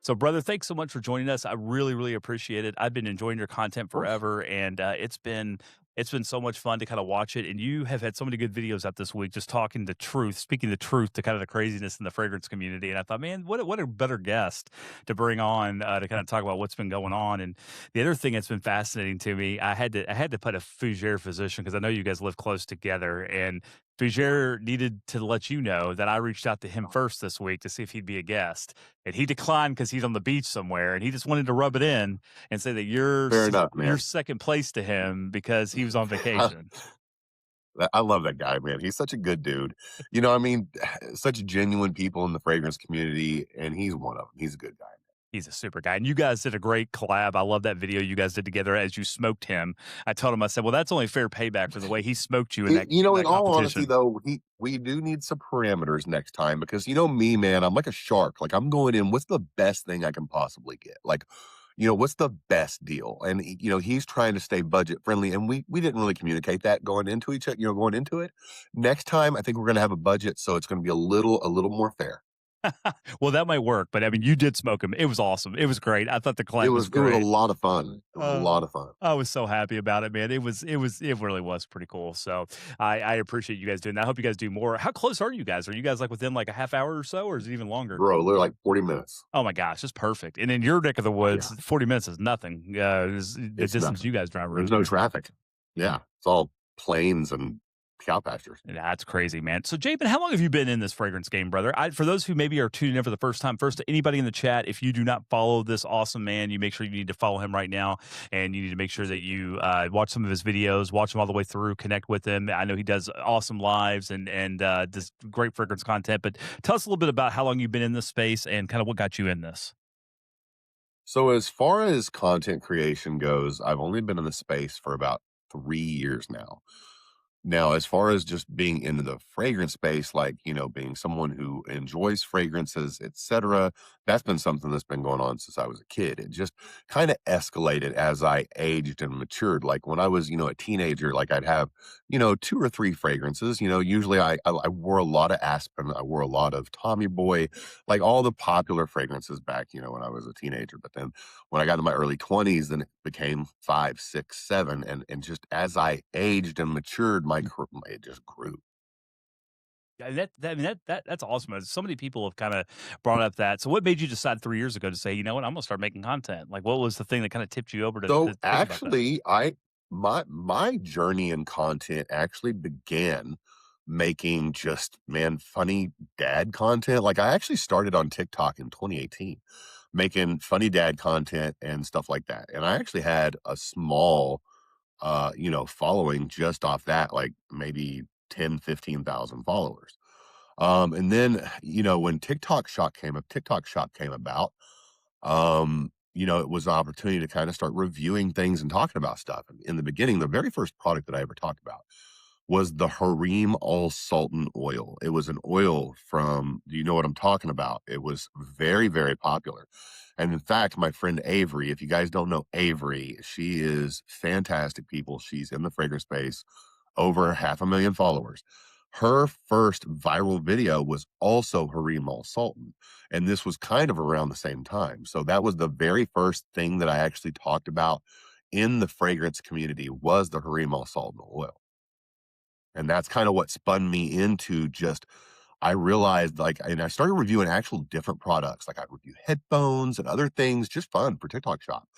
So, brother, thanks so much for joining us. I really, really appreciate it. I've been enjoying your content Of course. forever, and it's been so much fun to kind of watch it. And you have had so many good videos out this week, just talking the truth, speaking the truth to kind of the craziness in the fragrance community. And I thought, man, what a better guest to bring on to kind of talk about what's been going on. And the other thing that's been fascinating to me, I had to put a fougere physician because I know you guys live close together, and Fougere needed to let you know that I reached out to him first this week to see if he'd be a guest, and he declined because he's on the beach somewhere, and he just wanted to rub it in and say that Fair enough, you're man. second place to him because he was on vacation. I love that guy, man. He's such a good dude. I mean, such genuine people in the fragrance community, and he's one of them. He's a good guy. He's a super guy, and you guys did a great collab. I love that video you guys did together as you smoked him. I told him, I said, "Well, that's only fair payback for the way he smoked you in In that all honesty, competition." though, we do need some parameters next time because you know me, man. I'm like a shark. Like I'm going in. What's the best thing I can possibly get? Like, what's the best deal? And he's trying to stay budget friendly, and we didn't really communicate that going into each other. Going into it. Next time, I think we're going to have a budget, so it's going to be a little more fair. Well, that might work, but I mean, you did smoke him. It was awesome. It was great. I thought the It collab was was it was a great. lot of fun. It was a Uh, lot of fun. I was so happy about it, man. It really was pretty cool. So I appreciate you guys doing that. I hope you guys do more. How close are you guys? Are you guys like within like a half hour or so, or is it even longer? Bro, they're like 40 minutes. Oh my gosh, it's perfect. And in your neck of the Yeah, woods, 40 minutes is nothing. Is the it's distance nothing. you guys drive There's around no here. traffic. Yeah, it's all plains and cow pastures. That's crazy, man. So, Jaben, how long have you been in this fragrance game, brother? For those who maybe are tuning in for the first time, first to anybody in the chat, if you do not follow this awesome man, you make sure you need to follow him right now, and you need to make sure that you watch some of his videos, watch him all the way through, connect with him. I know he does awesome lives and this great fragrance content. But tell us a little bit about how long you've been in this space and kind of what got you in this. So as far as content creation goes, I've only been in the space for about 3 years now. Now, as far as just being into the fragrance space, like, being someone who enjoys fragrances, etc., that's been something that's been going on since I was a kid. It just kind of escalated as I aged and matured. Like when I was, a teenager, like I'd have, two or three fragrances. Usually I wore a lot of Aspen, I wore a lot of Tommy Boy, like all the popular fragrances back, when I was a teenager. But then when I got in my early 20s, then it became five, six, seven. And just as I aged and matured, it just grew. Yeah, I mean, that's awesome. So many people have kind of brought up that. So, what made you decide 3 years ago to say, you know what, I'm gonna start making content? Like, what was the thing that kind of tipped you over So to think about that? actually, my journey in content actually began making just funny dad content. Like I actually started on TikTok in 2018 making funny dad content and stuff like that. And I actually had a small following just off that, like maybe 10, 15,000 followers. And then, when TikTok Shop came about, it was an opportunity to kind of start reviewing things and talking about stuff. And in the beginning, the very first product that I ever talked about was the Hareem All Sultan oil. It was an oil from, do you know what I'm talking about? It was very, very popular. And in fact, my friend Avery, if you guys don't know Avery, she is fantastic people. She's in the fragrance space, over 500,000 followers. Her first viral video was also Hareem Al Sultan. And this was kind of around the same time. So that was the very first thing that I actually talked about in the fragrance community was the Hareem Al Sultan oil. And that's kind of what spun me into just I realized like and I started reviewing actual different products. Like I review headphones and other things, just fun for TikTok shop.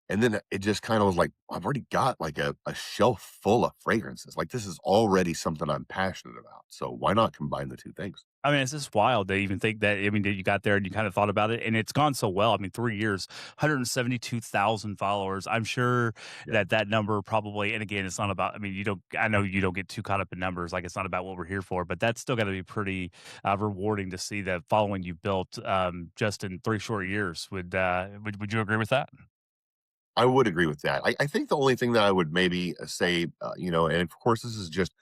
And then it just kind of was like, I've already got like a shelf full of fragrances. Like this is already something I'm passionate about. So why not combine the two things? I mean, it's just wild to even think that. I mean, that you got there and you kind of thought about it, and it's gone so well. I mean, 3 years, 172,000 followers. I'm sure Yeah. that number probably. And again, it's not about. I mean, you don't. I know you don't get too caught up in numbers. Like it's not about what we're here for, but that's still got to be pretty rewarding to see the following you built just in 3 short years. Would you agree with that? I would agree with that. I think the only thing that I would maybe say, and of course, this is just,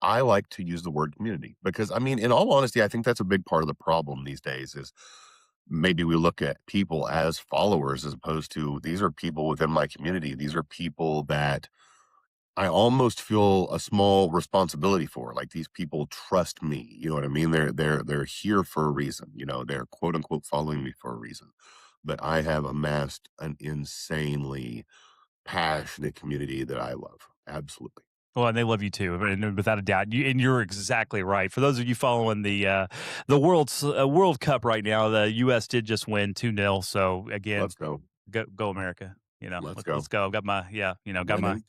I like to use the word community because I mean, in all honesty, I think that's a big part of the problem these days is maybe we look at people as followers as opposed to these are people within my community. These are people that I almost feel a small responsibility for. Like, these people trust me, you know what I mean? They're here for a reason, you know, they're quote unquote following me for a reason. But I have amassed an insanely passionate community that I love. Absolutely. Well, and they love you too, and without a doubt. And you're exactly right. For those of you following the World Cup right now, the U.S. did just win 2-0. So again, Let's go. go America. You know, Let's let's go. go. Got my Winning.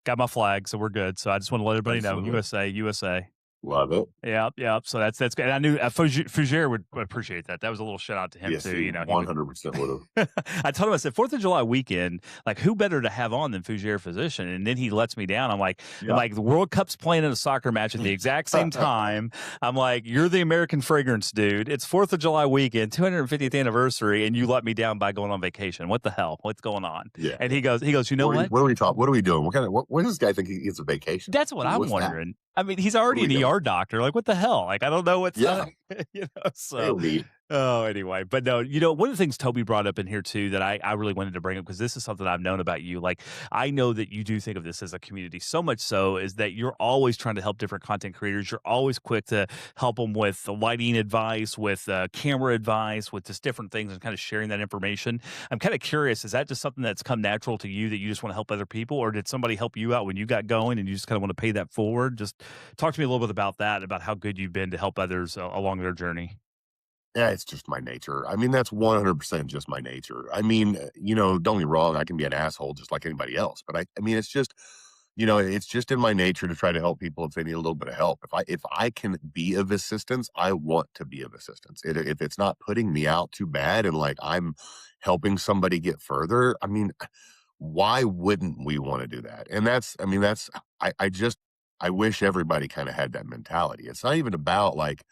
got my flag, so we're good. So I just want to let everybody know, Absolutely. USA, USA. Love it. Yeah, yeah. So that's good. And I knew Fougere would appreciate that. That was a little shout out to him Yes, too. he You know, he would. 100% would have. I told him, I said, 4th of July weekend, like who better to have on than Fougere Physician? And then he lets me down. I'm Yeah. like, the World Cup's playing in a soccer match at the exact same time. I'm like, you're the American fragrance dude. It's 4th of July weekend, 250th anniversary, and you let me down by going on vacation. What the hell? What's going on? Yeah. And he goes, you know what? What are we talking? What are we doing? What does this guy think he gets a vacation? That's what I'm What's that? wondering. I mean, he's What are already we an doing? ER doctor. Like, what the hell? Like, I don't know what's Yeah. so. Real neat. Oh, anyway, but no, one of the things Toby brought up in here too that I really wanted to bring up because this is something I've known about you. Like, I know that you do think of this as a community so much so is that you're always trying to help different content creators. You're always quick to help them with the lighting advice, with camera advice, with just different things and kind of sharing that information. I'm kind of curious, is that just something that's come natural to you that you just want to help other people, or did somebody help you out when you got going and you just kind of want to pay that forward? Just talk to me a little bit about that, about how good you've been to help others along their journey. Yeah, it's just my nature. I mean, that's 100% just my nature. I mean, you know, don't get me wrong, I can be an asshole just like anybody else, but I mean, it's just, you know, it's just in my nature to try to help people if they need a little bit of help. If I can be of assistance, I want to be of assistance. If it's not putting me out too bad and like I'm helping somebody get further, I mean, why wouldn't we want to do that? And that's, I mean, that's, I just, I wish everybody kind of had that mentality. It's not even about like,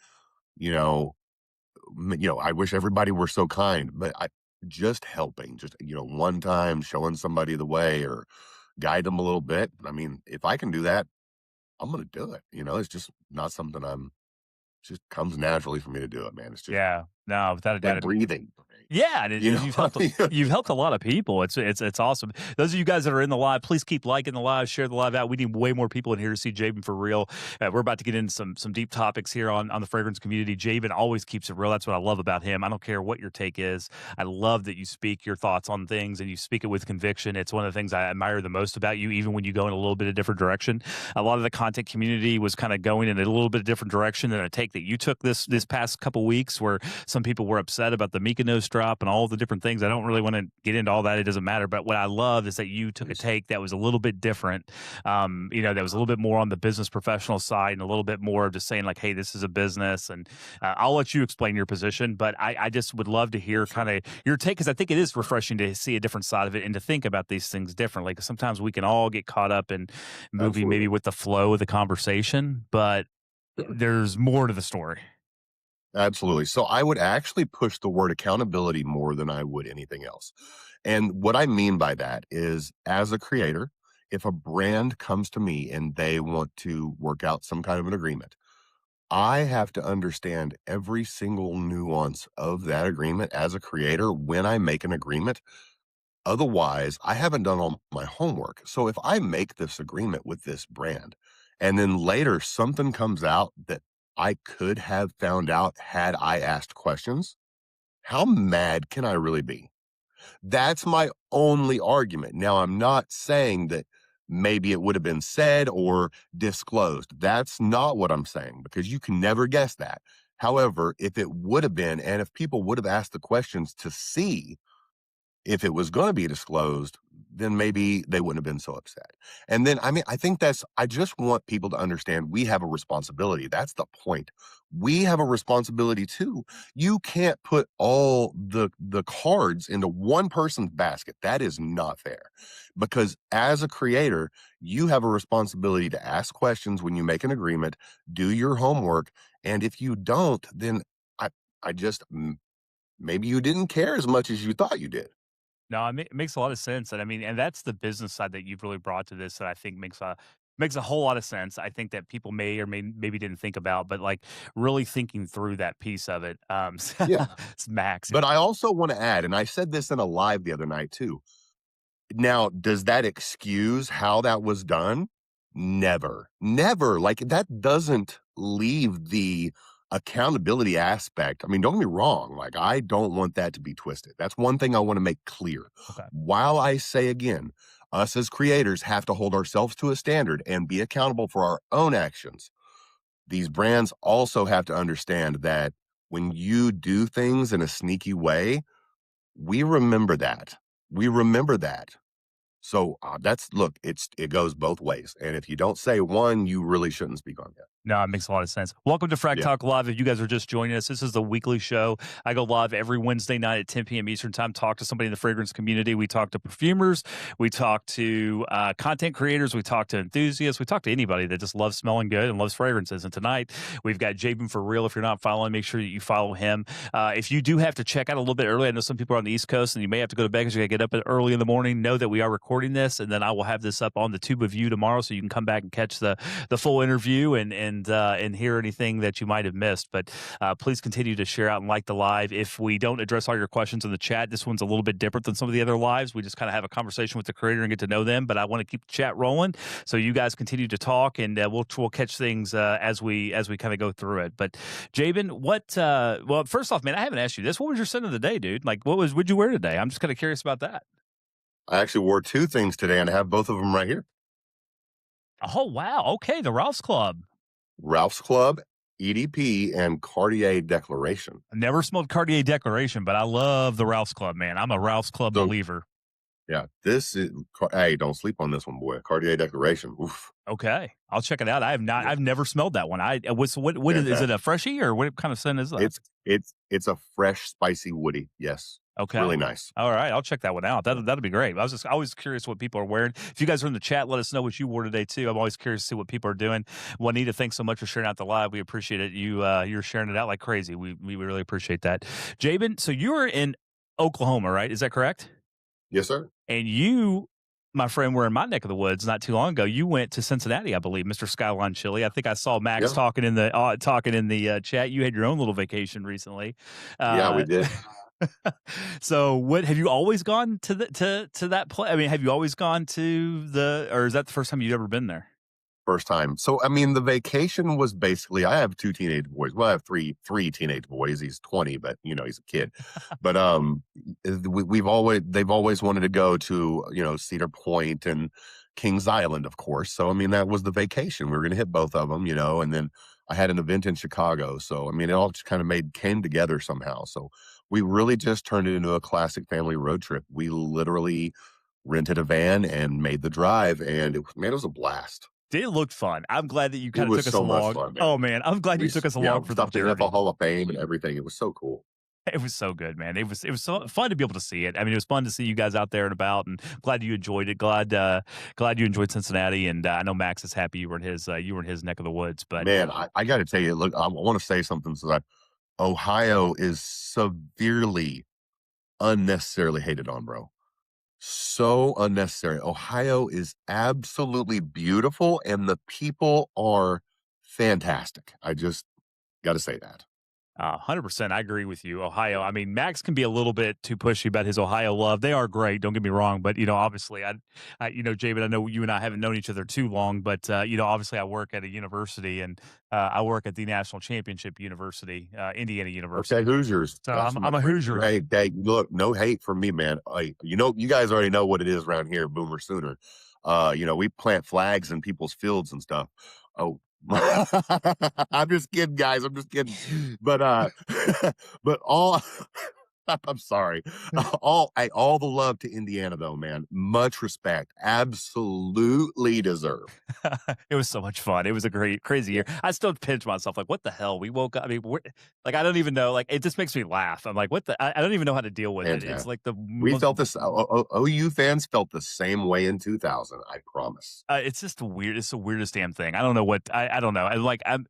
you know, I wish everybody were so kind, but I just helping, just, you know, one time showing somebody the way or guide them a little bit. I mean, if I can do that, I'm going to do it. You know, it's just not something just comes naturally for me to do it, man. It's just Yeah, no, without a like doubt. breathing for me, Yeah, and you know? you've helped a lot of people. It's awesome. Those of you guys that are in the live, please keep liking the live, share the live out. We need way more people in here to see Jaben for real. We're about to get into some deep topics here on the fragrance community. Jaben always keeps it real. That's what I love about him. I don't care what your take is. I love that you speak your thoughts on things and you speak it with conviction. It's one of the things I admire the most about you, even when you go in a little bit of different direction. A lot of the content community was kind of going in a little bit different direction than a take that you took this past couple weeks, where some people were upset about the Mykonos drop and all the different things. I don't really want to get into all that. It doesn't matter. But what I love is that you took a Yes, take that was a little bit different. That was a little bit more on the business professional side and a little bit more of just saying like, hey, this is a business. And I'll let you explain your position, but I just would love to hear for kind sure. of your take because I think it is refreshing to see a different side of it and to think about these things differently. Because sometimes we can all get caught up in moving maybe Absolutely. with the flow of the conversation, but there's more to the story. Absolutely. So I would actually push the word accountability more than I would anything else. And what I mean by that is, as a creator, if a brand comes to me and they want to work out some kind of an agreement, I have to understand every single nuance of that agreement as a creator when I make an agreement. Otherwise, I haven't done all my homework. So if I make this agreement with this brand and then later something comes out that I could have found out had I asked questions, how mad can I really be? That's my only argument. Now, I'm not saying that maybe it would have been said or disclosed. That's not what I'm saying because you can never guess that. However, if it would have been, and if people would have asked the questions to see if it was gonna be disclosed, then maybe they wouldn't have been so upset. And then, I mean, I think I just want people to understand we have a responsibility. That's the point. We have a responsibility too. You can't put all the cards into one person's basket. That is not fair. Because as a creator, you have a responsibility to ask questions when you make an agreement, do your homework, and if you don't, then I I just maybe you didn't care as much as you thought you did. No, it makes a lot of sense, and I mean, and that's the business side that you've really brought to this that I think makes a whole lot of sense. I think that people may or maybe didn't think about, but like really thinking through that piece of it. Yeah. It's Max. But I also want to add, and I said this in a live the other night too. Now, does that excuse how that was done? Never, never. Like, that doesn't leave the accountability aspect. I mean, don't get me wrong. Like, I don't want that to be twisted. That's one thing I want to make clear. Okay. While I say again, us as creators have to hold ourselves to a standard and be accountable for our own actions. These brands also have to understand that when you do things in a sneaky way, we remember that. We remember that. So, that's look, it goes both ways, and if you don't say one, you really shouldn't speak on that. No, it makes a lot of sense. Welcome to Yeah. FragTalk Live. If you guys are just joining us, this is the weekly show. I go live every Wednesday night at 10 p.m. Eastern Time. Talk to somebody in the fragrance community. We talk to perfumers. We talk to content creators. We talk to enthusiasts. We talk to anybody that just loves smelling good and loves fragrances. And tonight, we've got Jaben for real. If you're not following, make sure that you follow him. If you do have to check out a little bit early, I know some people are on the East Coast and you may have to go to bed because you got to get up early in the morning. Know that we are recording this, and then I will have this up on the Tube of You tomorrow, so you can come back and catch the full interview and hear anything that you might have missed. But please continue to share out and like the live. If we don't address all your questions in the chat, this one's a little bit different than some of the other lives. We just kind of have a conversation with the creator and get to know them. But I want to keep the chat rolling, so you guys continue to talk, and we'll catch things as we kind of go through it. But Jaben, well, first off, man, I haven't asked you this. What was your scent of the day, dude? Like, what'd you wear today? I'm just kind of curious about that. I actually wore 2 things today, and I have both of them right here. Oh wow, okay, the Rouse Club. Ralph's Club, EDP, and Cartier Declaration. I never smelled Cartier Declaration, but I love the Rouse Club, man. I'm a Rouse Club So, believer. yeah, this is hey, don't sleep on this one, boy. Cartier Declaration, oof. Okay, I'll check it out. I have not. I've never smelled that one. What is it? A freshie or what kind of scent is that? It's a fresh, spicy, woody. Yes. Okay. Really nice. All right, I'll check that one out. That'll be great. I was just always curious what people are wearing. If you guys are in the chat, let us know what you wore today too. I'm always curious to see what people are doing. Juanita, thanks so much for sharing out the live. We appreciate it. You're sharing it out like crazy. We really appreciate that. Jaben, so you were in Oklahoma, right? Is that correct? Yes, sir. And you, my friend, were in my neck of the woods not too long ago. You went to Cincinnati, I believe, Mr. Skyline Chili. I think I saw Max Yeah. talking in the chat. You had your own little vacation recently. Yeah, we did. So, what have you always gone to that place? I mean, have you always gone to or is that the first time you've ever been there? First time. So, I mean, the vacation was basically I have 2 teenage boys. Well, I have three teenage boys. He's 20, but he's a kid. But they've always wanted to go to, Cedar Point and Kings Island, of course. So, I mean, that was the vacation. We were going to hit both of them, and then I had an event in Chicago. So, I mean, it all just kind of came together somehow. So, we really just turned it into a classic family road trip. We literally rented a van and made the drive, and it was a blast. It looked fun. I'm glad that you It kind of was took us so much along. fun, man. Oh man, I'm glad you took us along for the Stuffed it in journey. the Hall of Fame and everything. It was so cool. It was so good, man. It was so fun to be able to see it. I mean, it was fun to see you guys out there and about, and glad you enjoyed it. Glad you enjoyed Cincinnati, and I know Max is happy you were in his neck of the woods. But Man, I got to tell you, look, I want to say something so that Ohio is severely unnecessarily hated on, bro. So unnecessary. Ohio is absolutely beautiful, and the people are fantastic. I just got to say that. 100%, I agree with you. Ohio. I mean, Max can be a little bit too pushy about his Ohio love. They are great. Don't get me wrong, but obviously, Jaben, I know you and I haven't known each other too long, but obviously, I work at a university, and I work at the National Championship University, Indiana University. Okay, Hoosiers. So I'm a Hoosier. Hey, look, no hate from me, man. You guys already know what it is around here, Boomer Sooner. We plant flags in people's fields and stuff. Oh, I'm just kidding, guys. I'm just kidding. But but all I'm sorry. All the love to Indiana though, man. Much respect. Absolutely deserved. It was so much fun. It was a crazy year. I still pinch myself like, what the hell? We woke up. I mean, I don't even know. Like, it just makes me laugh. I'm like, what the? I don't even know how to deal with it. It's like we felt this. OU fans felt the same way in 2000. I promise. It's just weird. It's the weirdest damn thing. I don't know what. I don't know.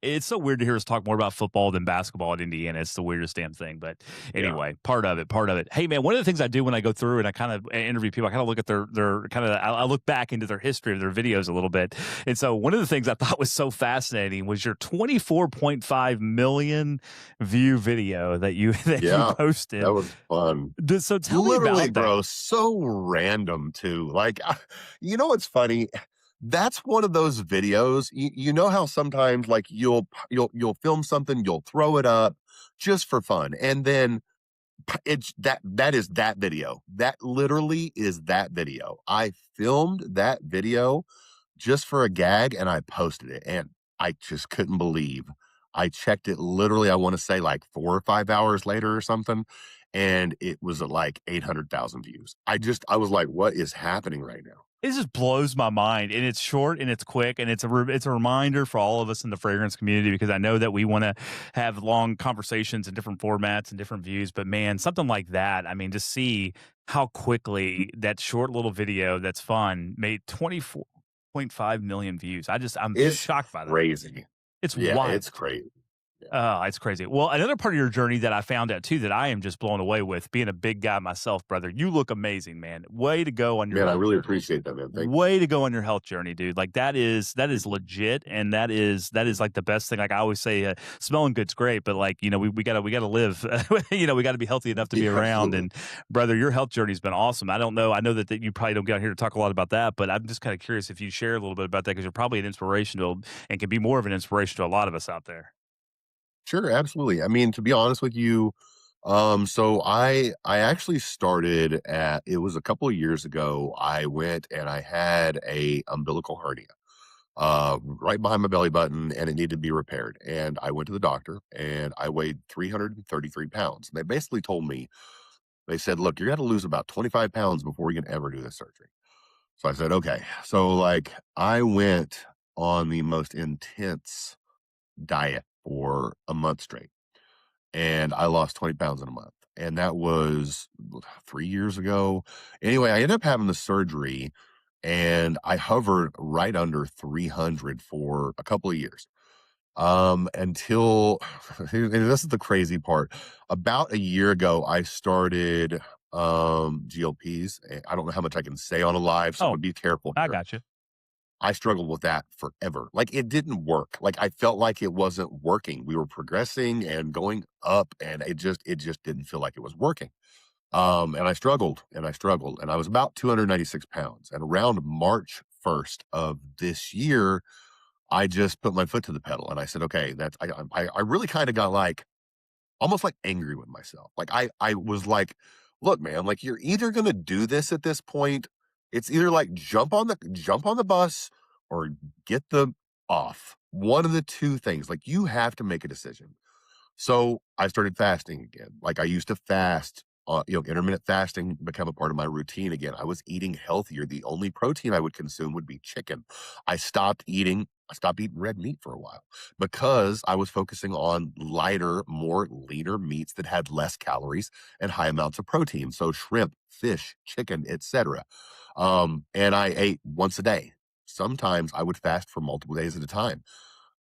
It's so weird to hear us talk more about football than basketball at Indiana. It's the weirdest damn thing. But anyway, part of of it. Part of it. Hey, man, one of the things I do when I go through and I kind of interview people, I kind of look at their kind of I look back into their history of their videos a little bit. And so one of the things I thought was so fascinating was your 24.5 million view video that you that you Yeah, that posted. was fun. So tell me Literally, about that. bro, so random too. Like, you know what's funny? That's one of those videos. You know how sometimes like you'll film something, you'll throw it up just for fun, and then it's that is that video. That literally is that video. I filmed that video just for a gag and I posted it, and I just couldn't believe. I checked it literally, I want to say like 4 or 5 hours later or something, and it was at like 800,000 views. I was like, what is happening right now? It just blows my mind, and it's short and it's quick, and it's a reminder for all of us in the fragrance community because I know that we want to have long conversations in different formats and different views. But man, something like that, I mean, to see how quickly that short little video that's fun made 24.5 million views. I'm It's shocked by that. crazy. It's Yeah, wild. it's crazy. Yeah. Oh, it's crazy. Well, another part of your journey that I found out too that I am just blown away with, being a big guy myself, brother. You look amazing, man. Way to go on your Man, I health really journey. appreciate that, man. Thank you. Way to go on your health journey, dude. Like that is legit, and that is like the best thing. Like I always say, smelling good's great, but like we gotta live. We got to be healthy enough to be Yeah, around. absolutely. And brother, your health journey's been awesome. I don't know. I know that you probably don't get out here to talk a lot about that, but I'm just kind of curious if you share a little bit about that because you're probably an inspiration to and can be more of an inspiration to a lot of us out there. Sure, absolutely. I mean, to be honest with you, so I actually started at it was a couple of years ago. I went and I had a umbilical hernia right behind my belly button, and it needed to be repaired. And I went to the doctor, and I weighed 333 pounds. They basically told me, they said, "Look, you're going to lose about 25 pounds before we can ever do this surgery." So I said, "Okay." So like I went on the most intense diet for a month straight, and I lost 20 pounds in a month. And that was 3 years ago. Anyway, I ended up having the surgery, and I hovered right under 300 for a couple of years. Until and this is the crazy part. About a year ago, I started GLPs. I don't know how much I can say on a live, so I'm Oh, gonna be careful I here. got you. I struggled with that forever. Like it didn't work. Like I felt like it wasn't working. We were progressing and going up, and it just didn't feel like it was working. And I struggled and I struggled, and I was about 296 pounds. And around March 1st of this year, I just put my foot to the pedal and I said, okay, I really kind of got like almost like angry with myself. Like I was like, look, man, like you're either gonna do this at this point. It's either like jump on the bus or get the off. One of the two things. Like you have to make a decision. So I started fasting again. Like I used to fast, intermittent fasting became a part of my routine again. I was eating healthier. The only protein I would consume would be chicken. I stopped eating red meat for a while because I was focusing on lighter, more leaner meats that had less calories and high amounts of protein. So shrimp, fish, chicken, etc. And I ate once a day. Sometimes I would fast for multiple days at a time.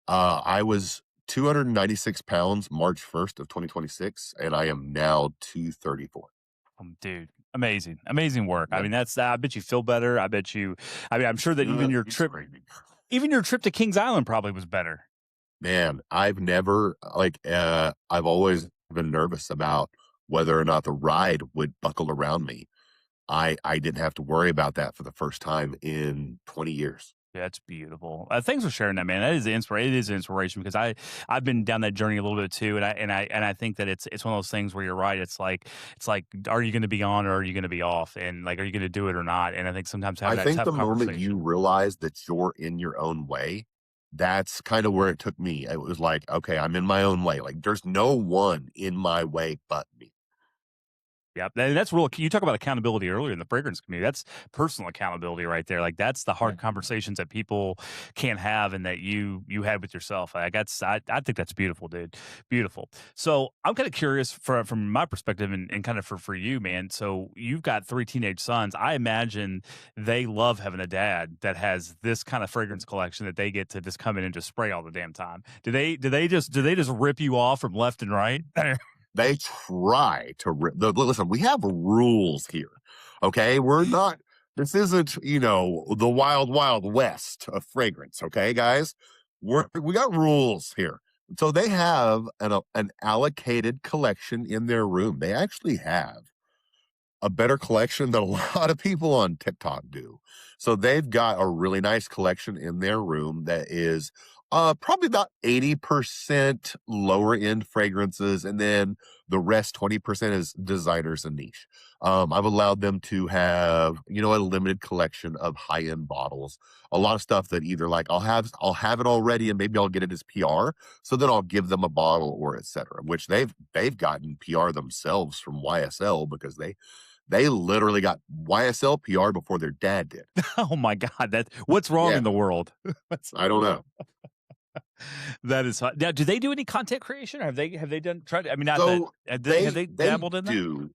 I was 296 pounds March 1st of 2026, and I am now 234. Dude, amazing, amazing work. I Yeah. mean, I bet you feel better. I bet you. I mean, I'm sure that It's crazy. even your trip to Kings Island probably was better. Man, I've never I've always been nervous about whether or not the ride would buckle around me. I didn't have to worry about that for the first time in 20 years. Yeah, it's beautiful. Thanks for sharing that, man. That is inspiration. It is an inspiration because I've been down that journey a little bit too, and I think that it's one of those things where you're right. It's like, are you going to be on or are you going to be off, and like, are you going to do it or not? And I think sometimes having I that think tough the moment you conversation. realize that you're in your own way, that's kind of where it took me. It was like, okay, I'm in my own way. Like there's no one in my way but me. Yeah, and that's real. You talk about accountability earlier in the fragrance community. That's personal accountability right there. Like that's the Yeah. hard conversations that people can't have, and that you had with yourself. Like I think that's beautiful, dude. Beautiful. So I'm kind of curious from my perspective, and kind of for you, man. So you've got three teenage sons. I imagine they love having a dad that has this kind of fragrance collection that they get to just come in and just spray all the damn time. Do they just rip you off from left and right? They try to listen, we have rules here. Okay. We're not, this isn't, the wild, wild west of fragrance. Okay, guys, we got rules here. So they have an allocated collection in their room. They actually have a better collection than a lot of people on TikTok do. So they've got a really nice collection in their room that is probably about 80% lower end fragrances, and then the rest 20% is designers and niche. I've allowed them to have, a limited collection of high end bottles, a lot of stuff that either like I'll have it already and maybe I'll get it as PR. So then I'll give them a bottle or etc. Which they've gotten PR themselves from YSL because they literally got YSL PR before their dad did. Oh my god, that what's wrong Yeah, in the world? That's I don't know. that is hot. Now, do they do any content creation? Or have they done tried? I mean, not that So have they they dabbled in that? do.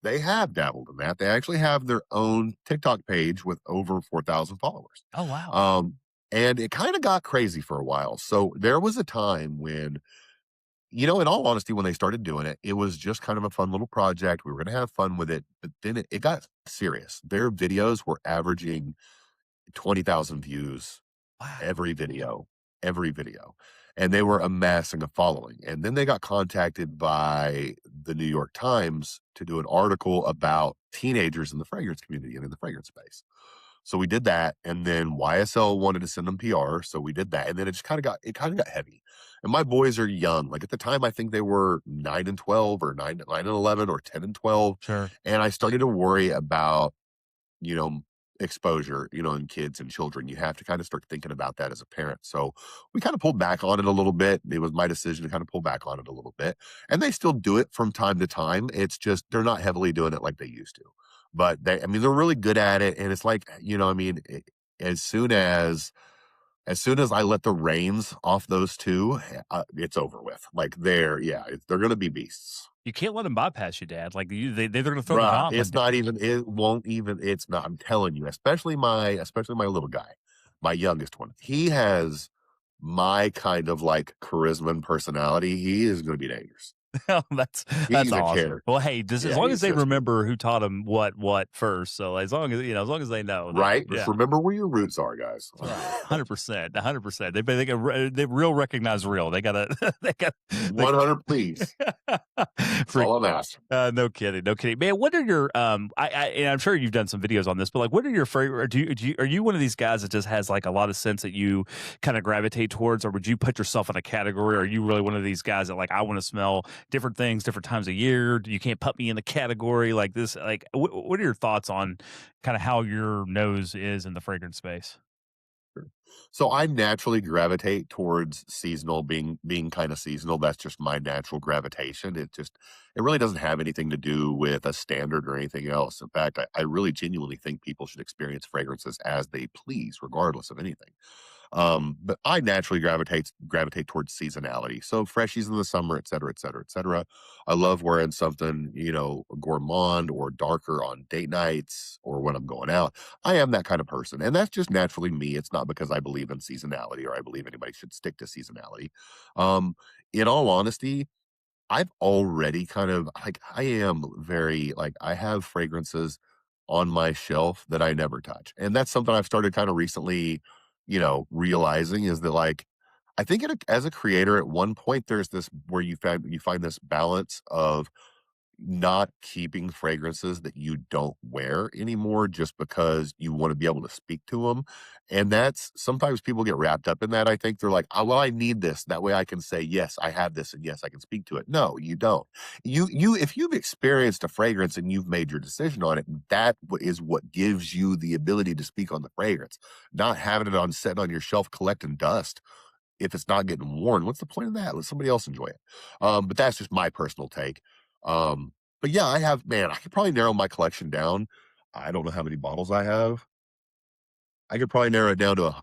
They have dabbled in that. They actually have their own TikTok page with over 4,000 followers. Oh wow. Um, and it kind of got crazy for a while. So there was a time when, in all honesty, when they started doing it, it was just kind of a fun little project. We were going to have fun with it, but then it got serious. Their videos were averaging 20,000 views Wow. every video, every video. And they were amassing a following. And then they got contacted by the New York Times to do an article about teenagers in the fragrance community and in the fragrance space. So we did that. And then YSL wanted to send them PR. So we did that. And then it kind of got heavy. And my boys are young. Like at the time, I think they were 9 and 12 or 9 and 11 or 10 and 12. Sure. And I started to worry about, you know, exposure, in kids and children. You have to kind of start thinking about that as a parent. So we kind of pulled back on it a little bit. It was my decision to kind of pull back on it a little bit. And they still do it from time to time. It's just they're not heavily doing it like they used to. But they're really good at it. And it's like, as soon as I let the reins off those two, it's over with. Like they're going to be beasts. You can't let them bypass you, Dad. Like they're going to throw the Bruh, gauntlet. it won't even, it's not, I'm telling you, especially my little guy, my youngest one. He has my kind of like charisma and personality. He is gonna be dangerous. Oh, that's He's a awesome. character. Well, hey, just as Yeah, long as he's they just good. remember who taught them what first. So as long as they know that, Right? Just yeah. remember where your roots are, guys. That's right. 100%, 100%. They real recognize real. They gotta they 100, please. That's freak. all I'm asking. No kidding, no kidding, man. What are your and I'm sure you've done some videos on this, but like, what are your favorite? Are you one of these guys that just has like a lot of sense that you kind of gravitate towards, or would you put yourself in a category? Or are you really one of these guys that like I want to smell different things different times a year? You can't put me in the category like this. Like, what are your thoughts on kind of how your nose is in the fragrance space? Sure. So I naturally gravitate towards seasonal, being kind of seasonal. That's just my natural gravitation. It really doesn't have anything to do with a standard or anything else. In fact, I really genuinely think people should experience fragrances as they please, regardless of anything. But I naturally gravitate towards seasonality. So freshies in the summer, et cetera, et cetera, et cetera. I love wearing something, gourmand or darker on date nights or when I'm going out. I am that kind of person. And that's just naturally me. It's not because I believe in seasonality or I believe anybody should stick to seasonality. Um, in all honesty, I've already kind of like I am very like I have fragrances on my shelf that I never touch. And that's something I've started kind of recently, realizing is that like I think as a creator at one point there's this where you find this balance of not keeping fragrances that you don't wear anymore just because you want to be able to speak to them. And that's sometimes people get wrapped up in that. I think they're like, oh, well, I need this. That way I can say, yes, I have this and yes, I can speak to it. No, you don't. If you've experienced a fragrance and you've made your decision on it, is what gives you the ability to speak on the fragrance, not having it on set on your shelf collecting dust. If it's not getting worn, what's the point of that? Let somebody else enjoy it. But that's just my personal take. But yeah, I could probably narrow my collection down. I don't know how many bottles I have. I could probably narrow it down to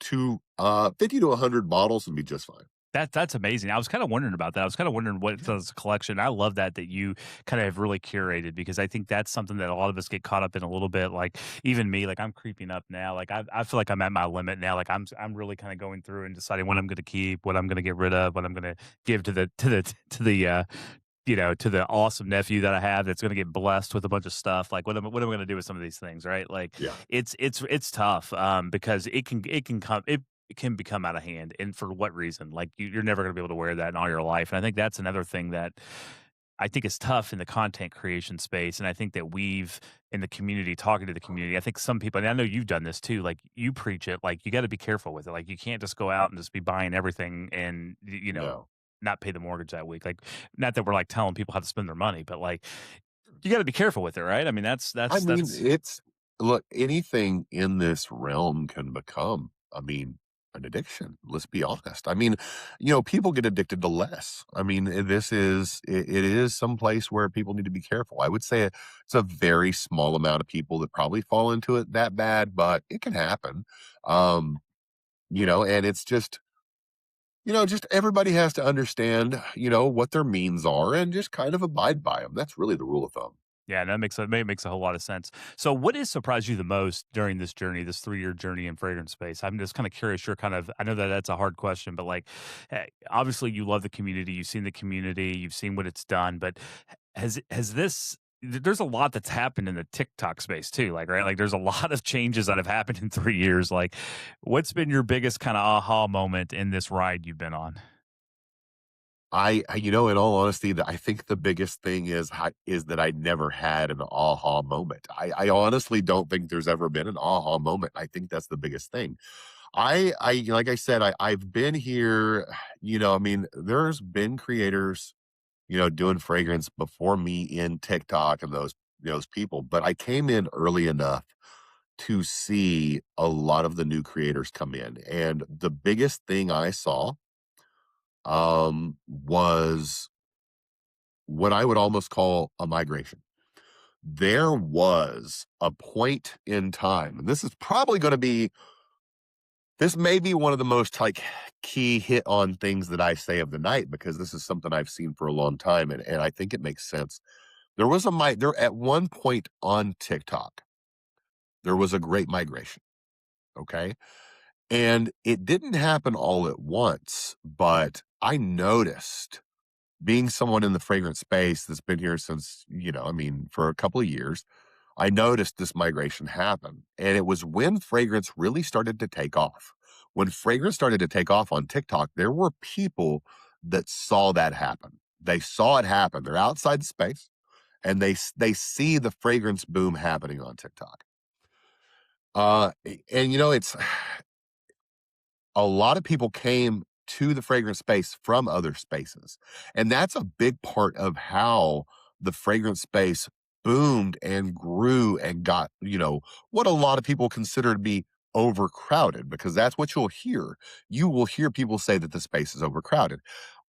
50 to 100 bottles and be just fine. That's amazing. I was kind of wondering about that. I was kind of wondering what does a collection. I love that you kind of have really curated because I think that's something that a lot of us get caught up in a little bit. Like even me, like I'm creeping up now. Like I feel like I'm at my limit now. Like I'm really kind of going through and deciding what I'm going to keep, what I'm going to get rid of, what I'm going to give to the to the awesome nephew that I have that's gonna get blessed with a bunch of stuff. Like, what am I gonna do with some of these things, right? Like, Yeah. it's tough, because it can become out of hand, and for what reason? Like, you're never gonna be able to wear that in all your life, and I think that's another thing that I think is tough in the content creation space, and I think that we've in the community talking to the community, I think some people, and I know you've done this too, like, you preach it, like, you gotta be careful with it, like, you can't just go out and just be buying everything and, No. not pay the mortgage that week, like, not that we're, like, telling people how to spend their money, but, like, you gotta be careful with it, right? I mean, I mean, that's it's look, anything in this realm can become, I mean, an addiction. Let's be honest. I mean, people get addicted to less. I mean, it is some place where people need to be careful. I would say it's a very small amount of people that probably fall into it that bad, but it can happen. Um, and it's just everybody has to understand, what their means are and just kind of abide by them. That's really the rule of thumb. Yeah, that makes a whole lot of sense. So, what has surprised you the most during this journey, this 3-year journey in fragrance space? I'm just kind of curious. I know that that's a hard question, but like, obviously, you love the community. You've seen the community. You've seen what it's done. But has this? There's a lot that's happened in the TikTok space too. Like, right? Like, there's a lot of changes that have happened in 3 years. Like, what's been your biggest kind of aha moment in this ride you've been on? In all honesty, I think the biggest thing is that I never had an aha moment. I honestly don't think there's ever been an aha moment. I think that's the biggest thing. Like I said, I've been here. I mean, there's been creators, doing fragrance before me in TikTok and those people, but I came in early enough to see a lot of the new creators come in, and the biggest thing I saw was what I would almost call a migration. There was a point in time, and this may be one of the most like key hit on things that I say of the night because this is something I've seen for a long time and I think it makes sense. There at one point on TikTok, there was a great migration. Okay. And it didn't happen all at once, but I noticed being someone in the fragrance space that's been here since, I mean, for a couple of years, I noticed this migration happen. And it was when fragrance really started to take off. When fragrance started to take off on TikTok, there were people that saw that happen. They saw it happen. They're outside the space and they see the fragrance boom happening on TikTok. And it's a lot of people came to the fragrance space from other spaces. And that's a big part of how the fragrance space boomed and grew and got, what a lot of people consider to be overcrowded, because that's what you'll hear. You will hear people say that the space is overcrowded.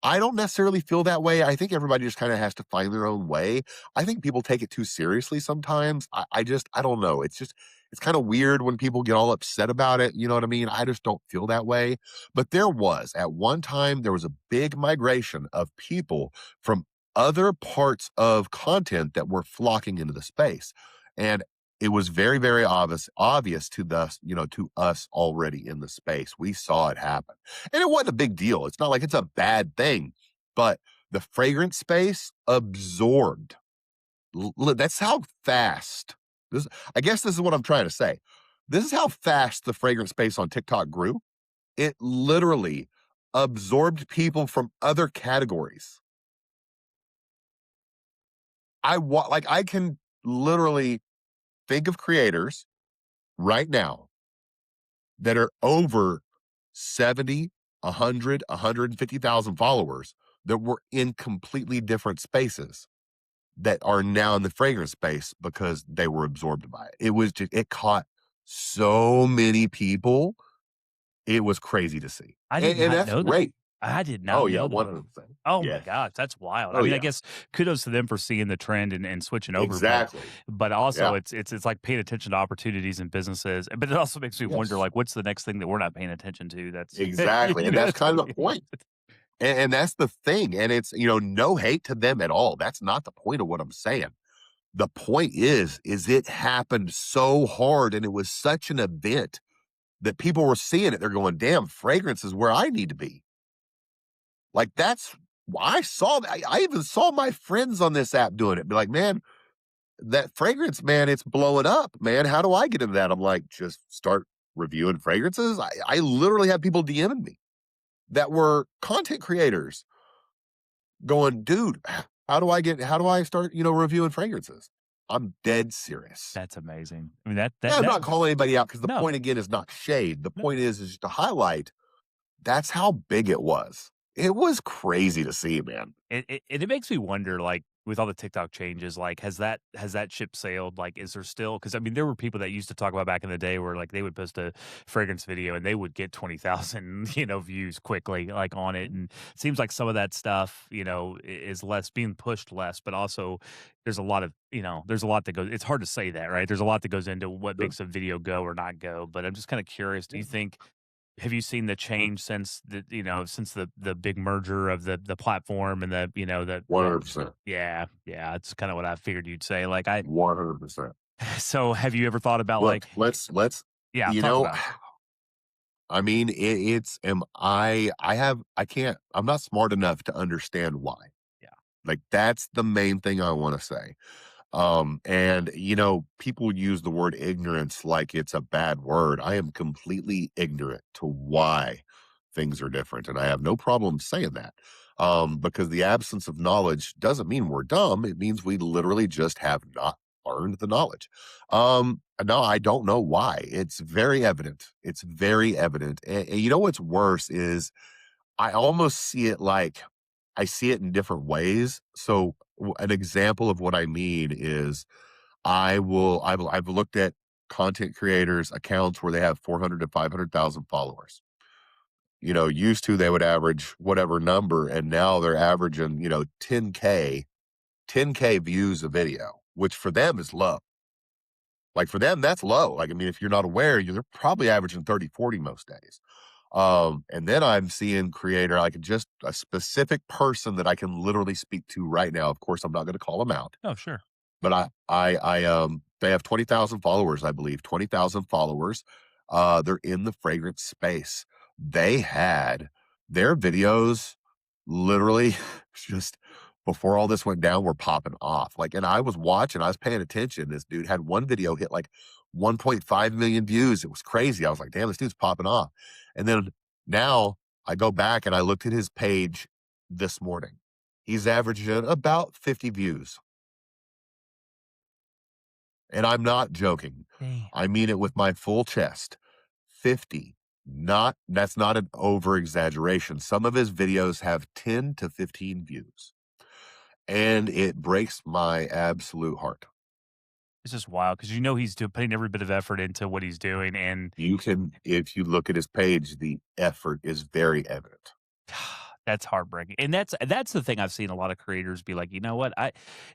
I don't necessarily feel that way. I think everybody just kind of has to find their own way. I think people take it too seriously sometimes. I don't know. It's kind of weird when people get all upset about it. You know what I mean? I just don't feel that way. But at one time, there was a big migration of people from other parts of content that were flocking into the space. And it was very, very obvious to us already in the space. We saw it happen. And it wasn't a big deal. It's not like it's a bad thing, but the fragrance space absorbed. That's how fast this, I guess this is what I'm trying to say. This is how fast the fragrance space on TikTok grew. It literally absorbed people from other categories. I can literally think of creators right now that are over 70, 100, 150,000 followers that were in completely different spaces that are now in the fragrance space because they were absorbed by it. It caught so many people. It was crazy to see. I did And not that's know that. great. I did Oh, not yeah, know that. 100%. Oh my Yes. gosh, that's wild. I Oh, mean, I yeah. guess kudos to them for seeing the trend and switching over, Exactly. but also Yeah. it's like paying attention to opportunities and businesses. But it also makes me wonder, Yes. like, what's the next thing that we're not paying attention to? That's Exactly, and that's that's kind gonna of be the point. And that's the thing, and it's, no hate to them at all. That's not the point of what I'm saying. The point is it happened so hard and it was such an event that people were seeing it. They're going, "Damn, fragrance is where I need to be." Like, that's I saw that. I even saw my friends on this app doing it. Be like, man, that fragrance, man, it's blowing up, man. How do I get into that? I'm like, just start reviewing fragrances. I literally had people DMing me that were content creators going, dude, how do I start, reviewing fragrances? I'm dead serious. That's amazing. I mean, that that Yeah, I'm that not calling anybody out because the no, point again is not shade. The no. point is just to highlight that's how big it was. It was crazy to see, man. It makes me wonder, like, with all the TikTok changes, like, has that ship sailed? Like, is there still? Because I mean, there were people that used to talk about back in the day where, like, they would post a fragrance video and they would get 20,000, views quickly, like, on it, and it seems like some of that stuff, is less being pushed less, but also there's a lot that goes it's hard to say that, right? There's a lot that goes into what Sure. makes a video go or not go, but I'm just kinda curious, do you think have you seen the change since the big merger of the platform and the 100%. yeah, it's kinda what I figured you'd say, like, I 100%. so have you ever thought about, Look, like let's yeah, you talk know, about it. I mean, it's am I have I can't I'm not smart enough to understand why. Yeah. Like that's the main thing I want to say. And people use the word ignorance like it's a bad word. I am completely ignorant to why things are different. And I have no problem saying that. Because the absence of knowledge doesn't mean we're dumb. It means we literally just have not learned the knowledge. No, I don't know why. It's very evident. It's very evident. And you know what's worse is I almost see it like I see it in different ways. So an example of what I mean is I've looked at content creators accounts where they have 400 to 500,000 followers. Used to they would average whatever number and now they're averaging, 10K views a video, which for them is low. Like for them that's low. Like I mean if you're not aware, you're probably averaging 30, 40 most days. And then I'm seeing creator, like just a specific person that I can literally speak to right now. Of course, I'm not going to call them out, Oh, sure. but they have 20,000 followers, I believe, 20,000 followers. They're in the fragrance space. They had their videos literally just before all this went down were popping off. Like, and I was watching, I was paying attention. This dude had one video hit like 1.5 million views. It was crazy. I was like, damn, this dude's popping off. And then now I go back and I looked at his page this morning. He's averaging about 50 views. And I'm not joking. Dang. I mean it with my full chest. 50. That's not an over exaggeration. Some of his videos have 10 to 15 views. And it breaks my absolute heart. It's just wild because he's putting every bit of effort into what he's doing, and If you look at his page, the effort is very evident. that's heartbreaking, and that's the thing I've seen a lot of creators be like, "You know what? I"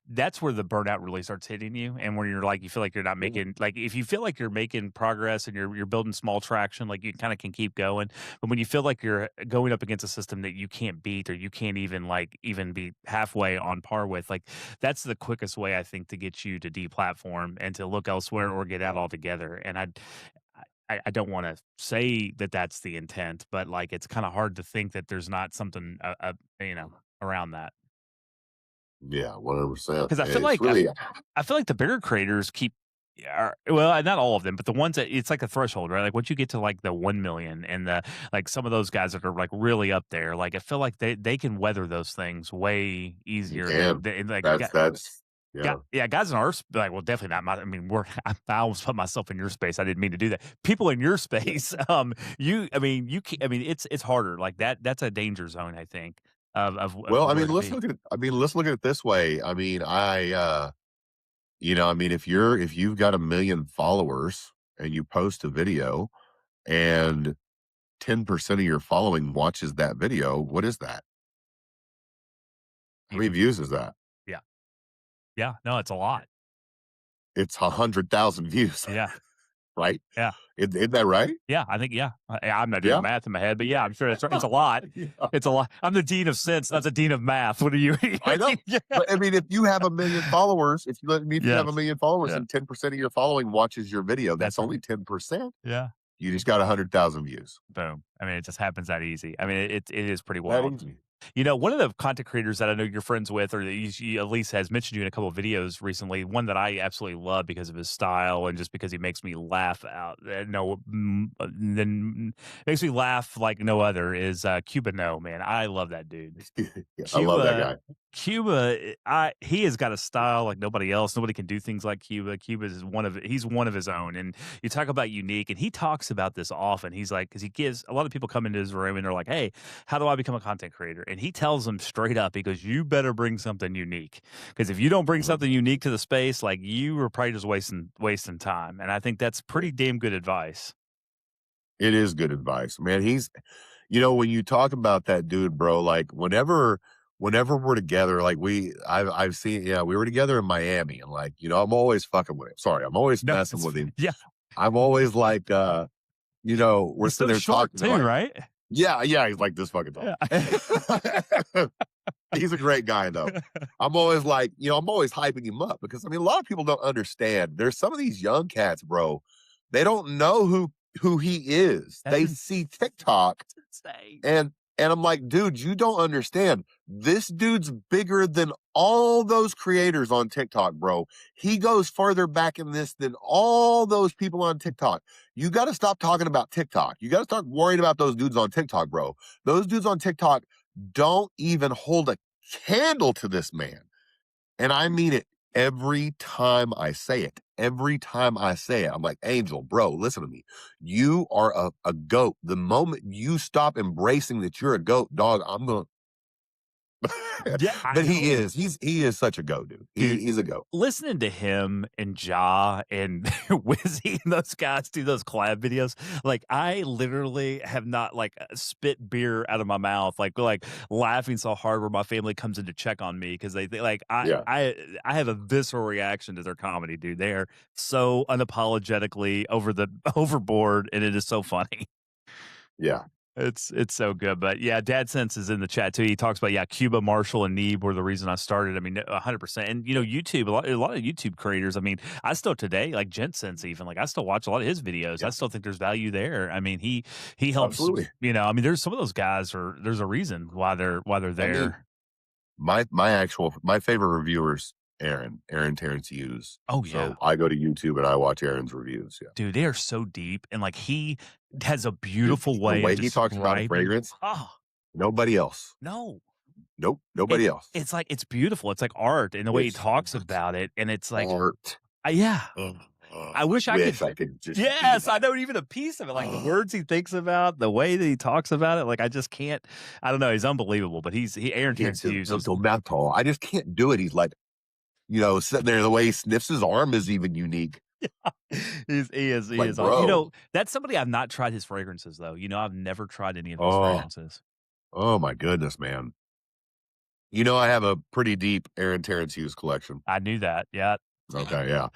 that's where the burnout really starts hitting you, and where you're like, you feel like you're not Yeah. making like, if you feel like you're making progress and you're building small traction, like, you kinda can keep going, but when you feel like you're going up against a system that you can't beat or you can't even, like, even be halfway on par with, like, that's the quickest way, I think, to get you to deplatform and to look elsewhere or get out altogether, and I don't wanna say that that's the intent, but, like, it's kinda hard to think that there's not something, around that. Yeah, 100%. Because And it's I feel like the bigger creators keep are well, not all of them, but the ones that it's like a threshold, right? Like, once you get to, like, the 1,000,000 and like, some of those guys that are, like, really up there, like, I feel like they can weather those things way you easier can. than like, That's yeah. yeah, guys in our like, well, definitely not my I mean, I almost put myself in your space, I didn't mean to do that. People in your space, I mean, it's harder, like, that's a danger zone, I think, of Well, where to be. let's look at it this way. If you've got 1,000,000 followers and you post a video and 10% of your following watches that video, what is that? How many Even views is that? yeah. Yeah, no, it's a lot. It's 100,000 views, Yeah, right? yeah, Isn't that right? yeah, I think, yeah. I'm not doing the Yeah. math in my head, but yeah, I'm sure it's a lot. Yeah. It's a lot. I'm the dean of sense, not the dean of math. What are you? I know. Yeah. But I mean, if you have 1,000,000 followers, if you have Yes. 1,000,000 followers Yeah. and 10% of your following watches your video, that's That's only 10%. yeah. You just got 100,000 views. Boom. I mean, it just happens that easy. I mean, it is pretty That wild. easy. One of the content creators that I know you're friends with, or that you at least has mentioned you in a couple of videos recently, one that I absolutely love because of his style and just because he makes me laugh out. Then makes me laugh like no other is Cuba. No, man, I love that dude. Yeah, I love that Cuba guy. he has got a style like nobody else. Nobody can do things like Cuba. Cuba is he's one of his own. And you talk about unique, and he talks about this often. He's like, because he gives a lot of people come into his room and they're like, "Hey, how do I become a content creator?" And he tells them straight up, he goes, "You better bring something unique, because if you don't bring Mhm. something unique to the space, like you are probably just wasting time." And I think that's Yeah. pretty damn good advice. It is good advice, man. When you talk about that dude, bro, like whenever we're together, like I've seen, yeah, we were together in Miami, and like, I'm always fucking with him. Sorry, I'm always No, messing with him. yeah, I'm always like, we're he's sitting so there short talking, and too, like, right? yeah, yeah, he's like this fucking tall. Yeah. He's a great guy, though. I'm always like, I'm always hyping him up because I mean, a lot of people don't understand. There's some of these young cats, bro. They don't know who he is. That's They see TikTok insane. and I'm like, dude, you don't understand. This dude's bigger than all those creators on TikTok, bro. He goes further back in this than all those people on TikTok. You got to stop talking about TikTok. You got to start worrying about those dudes on TikTok, bro. Those dudes on TikTok don't even hold a candle to this man. And I mean it every time I say it. Every time I say it, I'm like, Angel, bro, listen to me. You are a goat. The moment you stop embracing that you're a goat, dog, I'm going to. Yeah, I But know. he is such a goat, dude. Dude, He's a goat. listening to him and and Wizzy and those guys do those collab videos, like I literally have not like spit beer out of my mouth, like laughing so hard where my family comes in to check on me because they like Yeah. I have a visceral reaction to their comedy, dude. They are so unapologetically overboard, and it is so funny. Yeah. It's so good, but yeah, Dad Sense is in the chat too. He talks about Cuba, Marshall, and Neeb were the reason I started. I mean, 100%. And YouTube, a lot of YouTube creators. I mean, I still today like Gent Sense even like I still watch a lot of his videos. I Yeah. still think there's value there. I mean, he helps. Absolutely. I mean, there's some of those guys are there's a reason why they're I mean, there. my favorite reviewers, Aaron Terrence Hughes. Oh yeah, So I go to YouTube and I watch Aaron's reviews. Yeah. dude, they are so deep and like he has a Dude, beautiful the way of way he talks about a describing. fragrance, Oh nobody else. no, Nope, It nobody else. it's like it's beautiful. It's like art in the way he It's talks about it, and it's like, art. yeah. Ugh, I wish I could. wish I could just be Yes, I that. know even a piece of it, like the Ugh, words he thinks about, the way that he talks about it. Like I just can't. I don't know. He's unbelievable, but Aaron can't Terrence do Hughes is. the mouth tall. I just can't do it. He's like, sitting there, the way he sniffs his arm is even unique. He Like, is. bro, That's somebody I've not tried his fragrances though. I've never tried any of his oh, fragrances. oh my goodness, man. I have a pretty deep Aaron Terrence Hughes collection. I knew that. Yeah. Okay, yeah.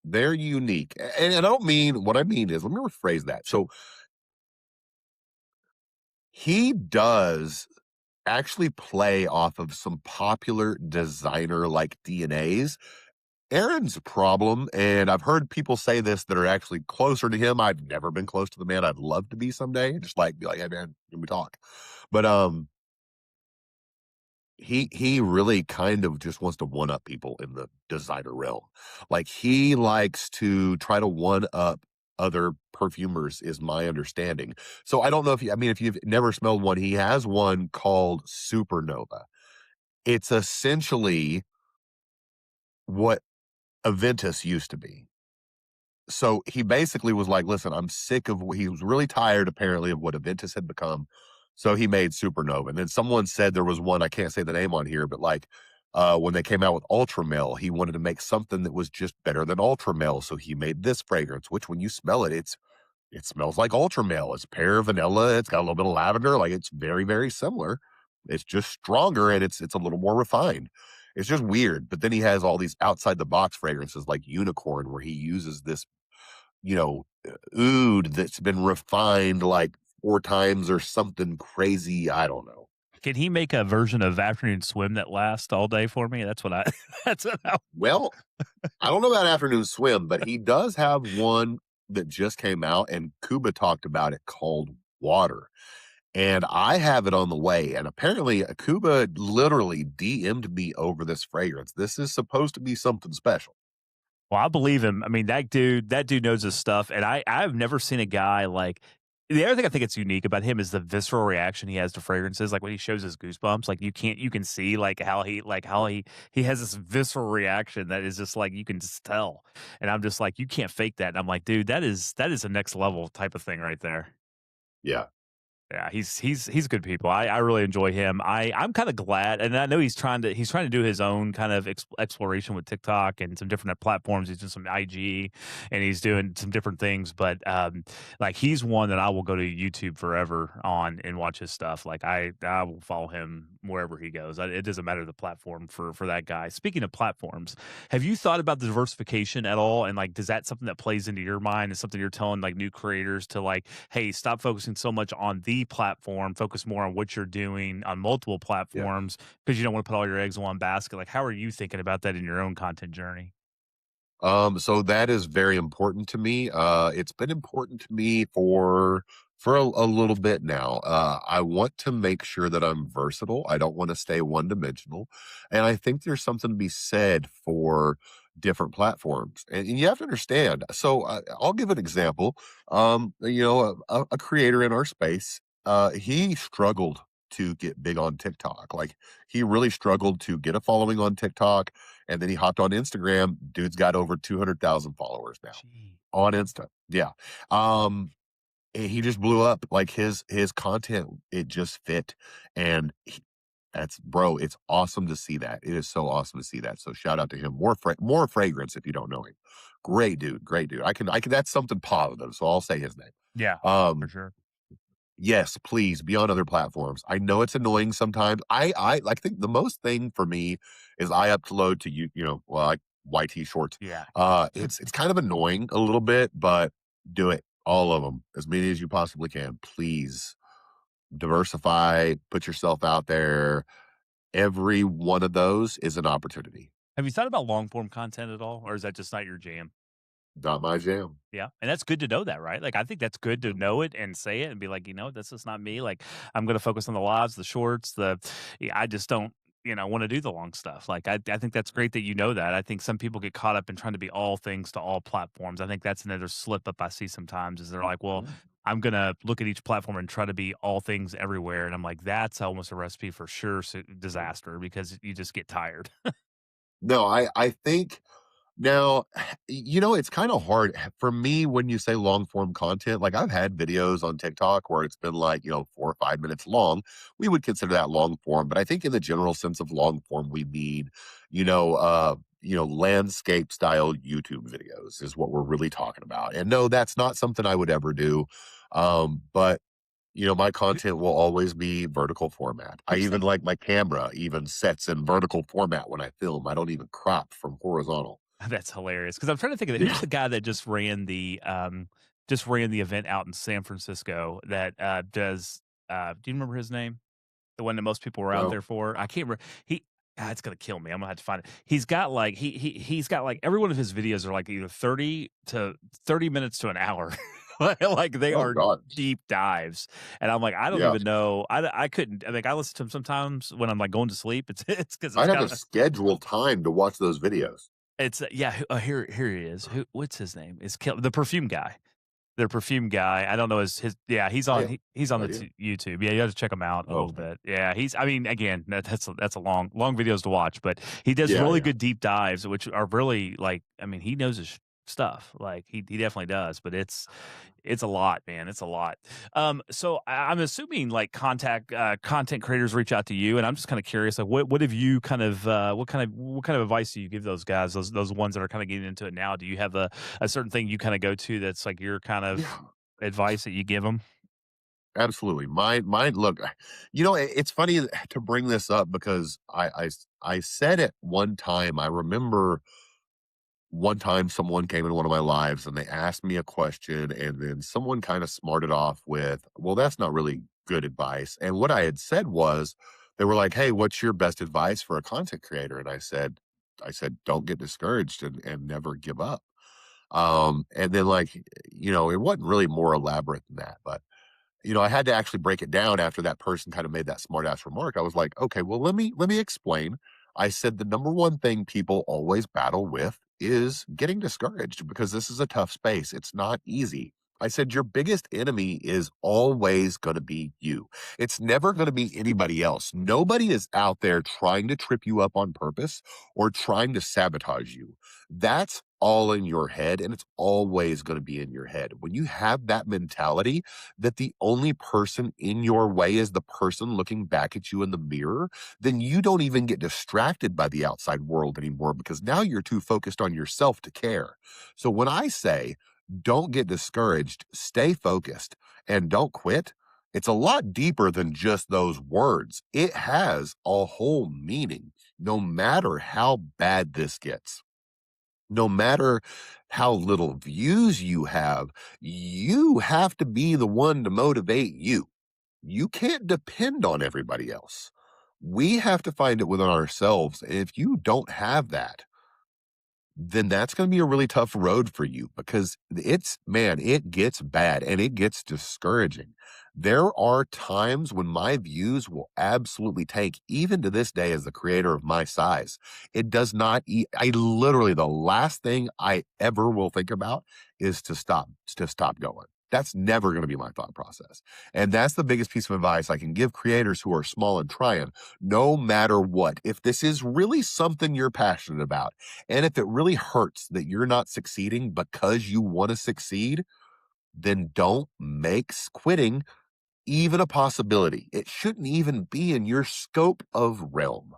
They're unique, and I don't mean what I mean is let me rephrase that. So he does actually play off of some popular designer like DNAs. Aaron's problem, and I've heard people say this that are actually closer to him. I've never been close to the man. I'd love to be someday. Just like be like, hey man, can we talk? But he really kind of just wants to one up people in the designer realm. Like he likes to try to one up other perfumers is my understanding. So I don't know if you've never smelled one, he has one called Supernova. It's essentially what Aventus used to be. So he basically was like, listen, I'm sick of he was really tired apparently of what Aventus had become. So he made Supernova. And then someone said there was one, I can't say the name on here, but like when they came out with Ultramel, he wanted to make something that was just better than Ultramel. So he made this fragrance, which when you smell it, it smells like Ultramel. It's pear vanilla, it's got a little bit of lavender, like it's very, very similar. It's just stronger and it's a little more refined. It's just weird. But then he has all these outside the box fragrances like Unicorn, where he uses this oud that's been refined like 4 times or something crazy, I don't know. Can he make a version of Afternoon Swim that lasts all day for me? That's what I. That's what I. Well, I don't know about Afternoon Swim, but he does have one that just came out, and Kuba talked about it called Water. and I have it on the way. And apparently, Cuba literally DM'd me over this fragrance. This is supposed to be something special. Well, I believe him. I mean, that dude knows his stuff, and I've never seen a guy like the other thing I think it's unique about him is the visceral reaction he has to fragrances. Like when he shows his goosebumps, like you can see like how he has this visceral reaction that is just like you can just tell. And I'm just like, you can't fake that. And I'm like, dude, that is a next level type of thing right there. Yeah. Yeah, he's good people. I really enjoy him. I'm kind of glad, and I know he's trying to do his own kind of exploration with TikTok and some different platforms. He's doing some IG, and he's doing some different things. But like he's one that I will go to YouTube forever on and watch his stuff. Like I will follow him wherever he goes. It doesn't matter the platform for that guy. Speaking of platforms, have you thought about the diversification at all? And like, does that something that plays into your mind? Is something you're telling like new creators to like, hey, stop focusing so much on the platform, focus more on what you're doing on multiple Yeah. platforms because you don't want to put all your eggs in one basket. Like, how are you thinking about that in your own content journey? So that is very important to me. It's been important to me for a little bit now. I want to make sure that I'm versatile. I don't want to stay one dimensional, and I think there's something to be said for different platforms. And you have to understand. So I'll give an example. A creator in our space, he struggled to get big on TikTok. Like he really struggled to get a following on TikTok, and then he hopped on Instagram. Dude's got over 200,000 followers now Gee. on Insta. Yeah. Um, and he just blew up. Like his content, it just fit. And that's bro, it's awesome to see that. It is so awesome to see that. So shout out to him. More fragrance if you don't know him. Great dude, great dude. I can that's something positive. So I'll say his name. Yeah, for Um, sure. Yes, please be on other platforms. I know it's annoying sometimes. I like think the most thing for me is I upload to well, like YT shorts. Yeah. It's kind of annoying a little bit, but do it. All of them, as many as you possibly can. Please diversify, put yourself out there. Every one of those is an opportunity. Have you thought about long form content at all, or is that just not your jam? Not my jam. Yeah, and that's good to know that, right? Like, I think that's good to Yep. know it and say it and be like, "This is not me." Like, I'm gonna focus on the lives, the shorts, yeah, I just don't, wanna do the long stuff. Like, I think that's great that you know that. I think some people get caught up in trying to be all things to all platforms. I think that's another slip up I see sometimes is they're like, "Well, Mhm. I'm gonna look at each platform and try to be all things everywhere." And I'm like, "That's almost a recipe for sure disaster because you just get tired." No, I think now, it's kind of hard for me when you say long form content. Like I've had videos on TikTok where it's been like, 4 or 5 minutes long. We would consider that long form. But I think in the general sense of long form, we mean, landscape style YouTube videos is what we're really talking about. And no, that's not something I would ever do. But my Who content will always be vertical format. I who's even the like my camera even sets in vertical format when I film. I don't even crop from horizontal. That's hilarious because 'cause I'm trying to think of who's Yeah. the guy that just ran the event out in San Francisco that, do you remember his name? The one that most people were out No. there for? I can't remember. It's gonna kill me. I'm gonna have to find it. He's got like he's got like every one of his videos are like either 30 minutes to an hour. Like they Oh are god. deep dives, and I'm like, I don't Yeah. even know. I couldn't. I mean, I listen to him sometimes when I'm like going to sleep. It's because it's I'd have to kind of schedule time to watch those videos. yeah. Here he is. What's his name? Is the perfume guy. Their perfume guy. I don't know his yeah, I have he's on no the idea. YouTube. Yeah, you have to check him out a Oh, little okay. bit. Yeah, I mean, again, that's a long videos to watch, but he does Yeah, really yeah. good deep dives, which are really like, I mean, he knows his stuff. Like he definitely does, but it's a lot, man. It's a lot. So I'm assuming like content creators reach out to you, and I'm just kind of curious, like what have you kind of what kind of advice do you give those guys, those ones that are kind of getting into it now? Do you have a certain thing you kind of go to that's like your kind of Yeah, advice that you give them? absolutely. My look, it's funny to bring this up because I said it one time. I remember one time someone came in one of my lives and they asked me a question, and then someone kind of smarted off with, well, that's not really good advice. And what I had said was, they were like, hey, what's your best advice for a content creator? And I said don't get discouraged and never give up. And then, like, it wasn't really more elaborate than that, but I had to actually break it down after that person kind of made that smart ass remark. I was like, okay, well, let me explain. I said the number one thing people always battle with is getting discouraged because this is a tough space. It's not easy. I said your biggest enemy is always going to be you. It's never going to be anybody else. Nobody is out there trying to trip you up on purpose or trying to sabotage you. That's all in your head, and it's always going to be in your head. When you have that mentality, that the only person in your way is the person looking back at you in the mirror, then you don't even get distracted by the outside world anymore because now you're too focused on yourself to care. So when I say, don't get discouraged, stay focused, and don't quit, it's a lot deeper than just those words. It has a whole meaning, no matter how bad this gets. No matter how little views you have to be the one to motivate you. You can't depend on everybody else. We have to find it within ourselves. And if you don't have that, then that's going to be a really tough road for you because it gets bad and it gets discouraging. There are times when my views will absolutely tank, even to this day, as the creator of my size. It does not, I literally, the last thing I ever will think about is to stop going. That's never going to be my thought process. And that's the biggest piece of advice I can give creators who are small and trying, no matter what. If this is really something you're passionate about, and if it really hurts that you're not succeeding because you want to succeed, then don't make quitting even a possibility. It shouldn't even be in your scope of realm.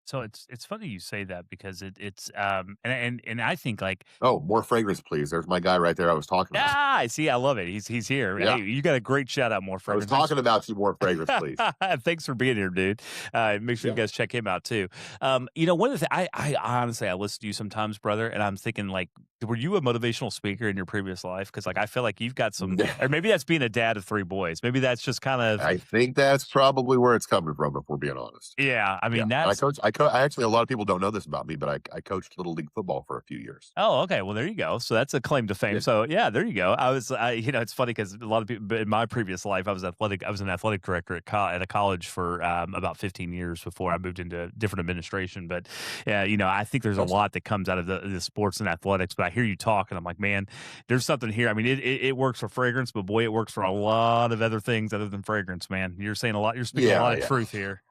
So it's funny you say that because it's and I think like Oh, more fragrance, please. There's my guy right there I was talking about. I see, I love it. He's here. Yeah. Hey, you got a great shout out, more I was fragrance. talking about you, more fragrance, please. Thanks for being here, dude. Make sure you Yeah. guys check him out too. One of the I honestly I listen to you sometimes, brother, and I'm thinking like, were you a motivational speaker in your previous life? Because like I feel like you've got some, or maybe that's being a dad of three boys. Maybe that's just kind of I think that's probably where it's coming from, if we're being honest. yeah. I Yeah. mean And that's I actually, a lot of people don't know this about me, but I coached Little League football for a few years. oh, okay. Well, there you go. So that's a claim to fame. Yeah. So yeah, there you go. It's funny because a lot of people in my previous life, I was athletic. I was an athletic director at a college for about 15 years before I moved into different administration. But yeah, I think there's a Awesome. lot that comes out of the sports and athletics. But I hear you talk, and I'm like, man, there's something here. I mean, it works for fragrance, but boy, it works for a lot of other things other than fragrance. Man, you're saying a lot. You're speaking a Yeah. lot of Yeah. truth here.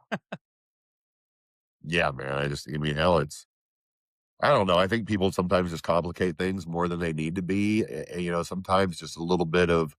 Yeah, man. I mean, hell, I don't know. I think people sometimes just complicate things more than they need to be. Sometimes just a little bit of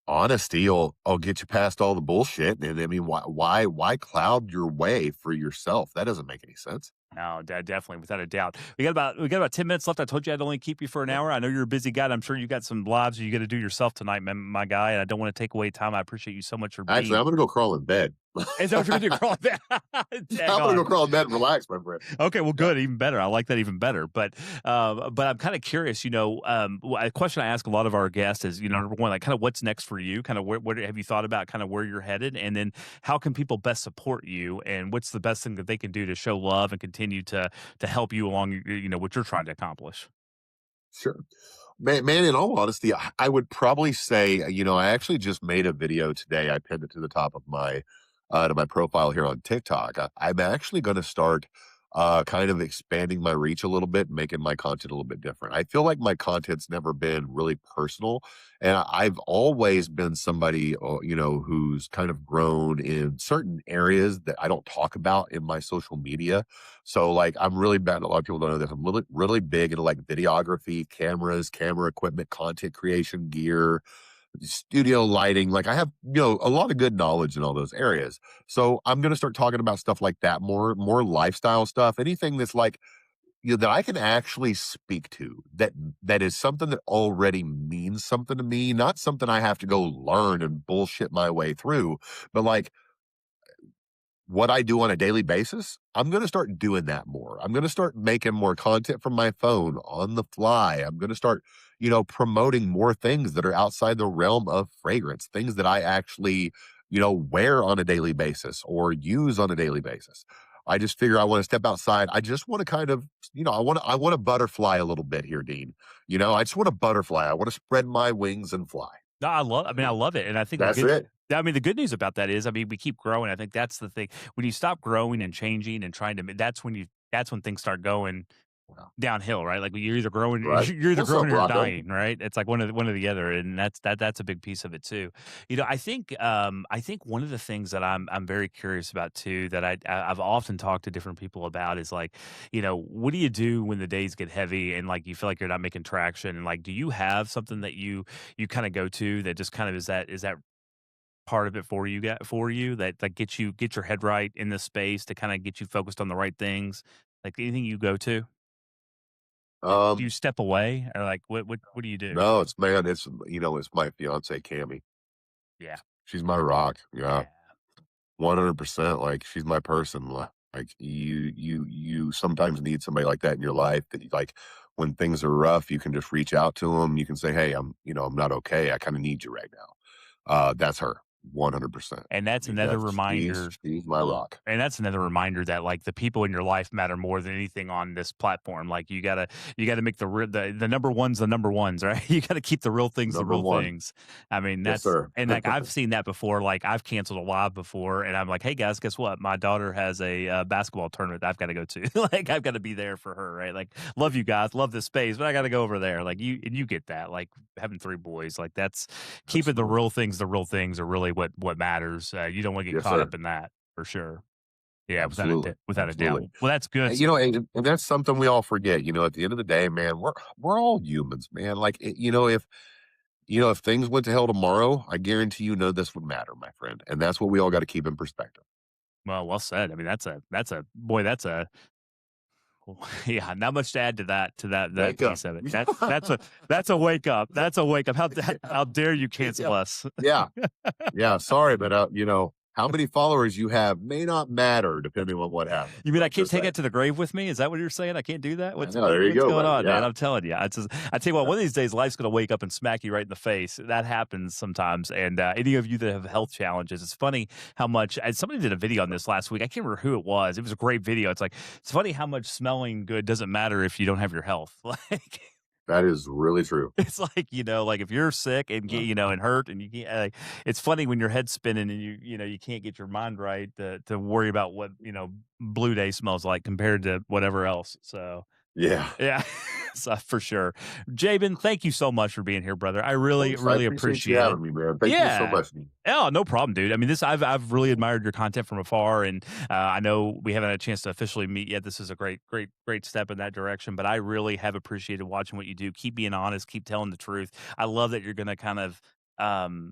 honesty will get you past all the bullshit. And I mean, why cloud your way for yourself? That doesn't make any sense. No, definitely, without a doubt. We got about 10 minutes left. I told you I'd only keep you for an hour. I know you're a busy guy. And I'm sure you got some lives you got to do yourself tonight, my guy. And I don't want to take away time. I appreciate you so much for Actually, being. I'm gonna go crawl in bed. Is that what you're gonna do? Crawl back? I'm gonna go on. crawl in bed and relax, my friend. Okay, well, Yeah. good, even better. I like that even better. But I'm kind of curious. A question I ask a lot of our guests is, number one, like, kind of what's next for you? Kind of where have you thought about kind of where you're headed, and then how can people best support you, and what's the best thing that they can do to show love and continue to help you along, what you're trying to accomplish. Sure. Man, in all honesty, I would probably say, I actually just made a video today. I pinned it to the top of my profile here on TikTok. I'm actually going to start kind of expanding my reach a little bit, making my content a little bit different. I feel like my content's never been really personal, and I've always been somebody, who's kind of grown in certain areas that I don't talk about in my social media. So, like, I'm really bad. A lot of people don't know this. I'm really, really big into like videography, cameras, camera equipment, content creation gear, studio lighting. Like, I have, a lot of good knowledge in all those areas. So I'm going to start talking about stuff like that, more lifestyle stuff, anything that's like, that I can actually speak to, that is something that already means something to me, not something I have to go learn and bullshit my way through, but like what I do on a daily basis, I'm going to start doing that more. I'm going to start making more content from my phone on the fly. I'm going to start, promoting more things that are outside the realm of fragrance, things that I actually, wear on a daily basis or use on a daily basis. I just figure I want to step outside. I just want to kind of, I want to butterfly a little bit here, Dean. I just want to butterfly. I want to spread my wings and fly. No, I love it, and I think the That's good it. I mean, the good news about that is, I mean, we keep growing. I think that's the thing. When you stop growing and changing and trying to that's when things start going Wow. downhill, right? Like, you're either growing Right? you're either What's up, growing or you're Rocco? dying, right? It's like one or the other, and that's a big piece of it too. I think one of the things that I'm very curious about too that I've often talked to different people about is like, what do you do when the days get heavy and like you feel like you're not making traction? And like, do you have something that you kind of go to that just kind of is that part of it for you that like get your head right in this space to kind of get you focused on the right things? Like anything you go to? Do you Um, step away or like what do you do? no, it's man, it's my fiance Cammy. Yeah. She's my rock. Yeah. Yeah. 100%. Like she's my person. Like you sometimes need somebody like that in your life that you like when things are rough, you can just reach out to them. You can say, "Hey, I'm not okay. I kind of need you right now." That's her. 100%. And I that's mean, another that's she's reminder she's my rock. and that's another reminder that, like, the people in your life matter more than anything on this platform. Like, you gotta make the number ones the number ones, right? You gotta keep the Number real 1. things. I mean, Yes, that's sir. and, like, I've seen that before. Like, I've canceled a live before, and I'm like, "Hey, guys, guess what? My daughter has a, basketball tournament I've gotta go to." Like, I've gotta be there for her, right? Like, "Love you guys, love this space, but I gotta go over there." Like, you get that. Like, having 3 boys, like, that's keeping Absolutely. the real things are really what matters. You don't wanna get Yes, caught sir. up in that, for sure. Yeah, Absolutely. without a doubt. Absolutely. Well, that's good. And that's something we all forget. At the end of the day, man, we're all humans, man. Like, if things went to hell tomorrow, I guarantee you none of this would matter, my friend. And that's what we all got to keep in perspective. Well said. I mean, that's a boy, that's a yeah, not much to add to that Wake up. piece of it. That's a wake up. That's a wake up. How dare you Yeah. cancel us? Yeah. Yeah. Sorry, but how many followers you have may not matter depending on what happens. You mean I I'm can't just take saying. it to the grave with me? Is that what you're saying? I can't do that? I know. There you What's go, going buddy. on, man? Yeah. I'm telling you. I tell you what, one of these days life's gonna wake up and smack you right in the face. That happens sometimes. And any of you that have health challenges, it's funny how much and somebody did a video on this last week. I can't remember who it was. It was a great video. It's like it's funny how much smelling good doesn't matter if you don't have your health. Like That is really true. it's like, like if you're sick and Yeah. and hurt and you can't, it's funny when your head's spinning and you can't get your mind right to worry about what, Blue Day smells like compared to whatever else. So, Yeah. yeah, so for sure. Jabin, thank you so much for being here, brother. I Of really, course. I really appreciate you appreciate it. having me, man. Thank you so Yeah. much. Nick. Oh, no problem, dude. I mean, I've really admired your content from afar, and I know we haven't had a chance to officially meet yet. This is a great, great, great step in that direction. But I really have appreciated watching what you do. Keep being honest. Keep telling the truth. I love that you're going to kind of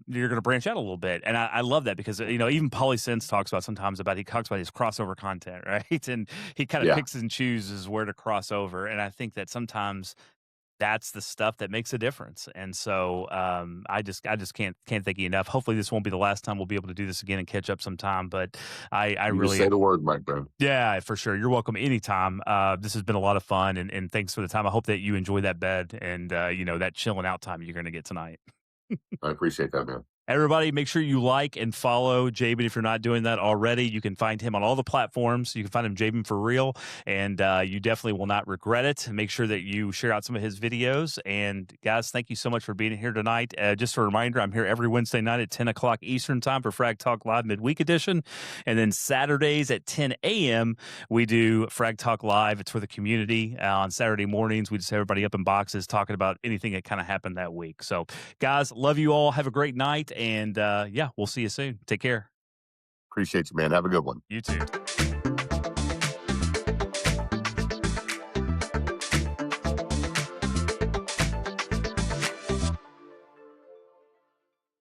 you're going to branch out a little bit, and I love that because even Polly Sense talks about sometimes about he talks about his crossover content, right? And he kind of Yeah. picks and chooses where to cross over, and I think that sometimes that's the stuff that makes a difference. And so I just can't thank you enough. Hopefully this won't be the last time we'll be able to do this again and catch up sometime. But I You just really say the word, my friend. yeah, for sure. You're welcome anytime. This has been a lot of fun and thanks for the time. I hope that you enjoy that bed and that chilling out time you're gonna get tonight. I appreciate that, man. Everybody, make sure you like and follow Jaben if you're not doing that already. You can find him on all the platforms. You can find him Jaben for real, and you definitely will not regret it. Make sure that you share out some of his videos. And guys, thank you so much for being here tonight. Just a reminder, I'm here every Wednesday night at 10 o'clock Eastern time for Frag Talk Live Midweek Edition. And then Saturdays at 10 a.m., we do Frag Talk Live. It's for the community. On Saturday mornings, we just have everybody up in boxes talking about anything that kind of happened that week. So, guys, love you all. Have a great night. And yeah, we'll see you soon. Take care. Appreciate you, man. Have a good one. You too.